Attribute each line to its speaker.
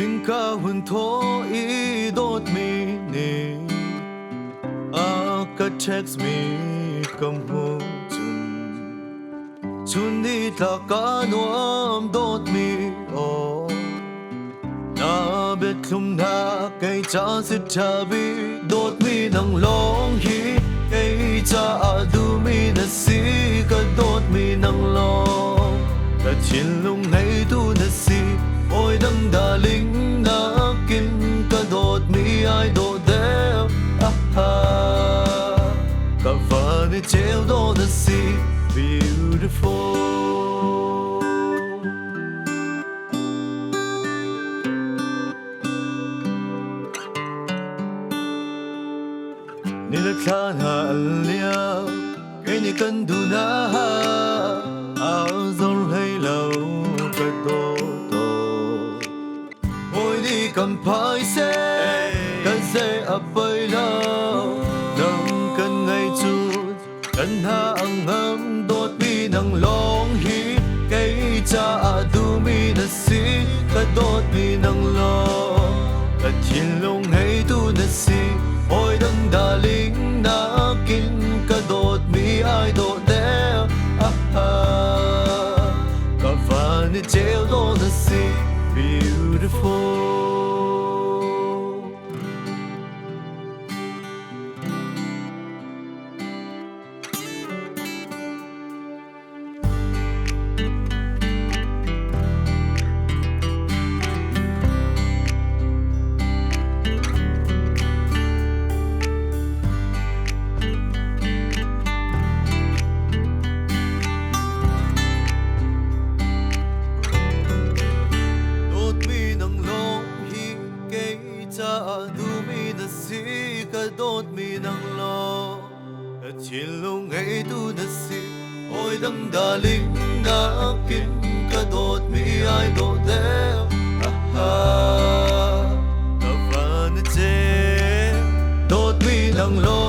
Speaker 1: Dinh ca hun tho I dot mi ni a ka text mi kam ho chun ni ta ka nuam dot mi o na bet lum na kai cha sit cha bi dot mi nang long hi kai cha a du mi na si ka dot mi nang long ka chin lung nei tu na si ôi đấng đà linh na kin ka dot mi ai do there ka van it tell do the sea beautiful ni la khan ha alia cái ni kan du na a zor hay lâu ka do cầm phai xe cần xe ập bay lao nâng cần ngày chút cần ha ang hâm đốt mi nang long hi cây cha du mi na si ka đốt mi nang lo ka thiên long hay tu na si ôi đấng đà linh na kin ka đốt mi ai đốt đeo ka van it treo đốt na si beautiful du mi na si ka dot mi nang lo ka chin lung ngay tu na si ôi đấng đà linh na kin ka dot mi ai do there ka van che dot mi nang lo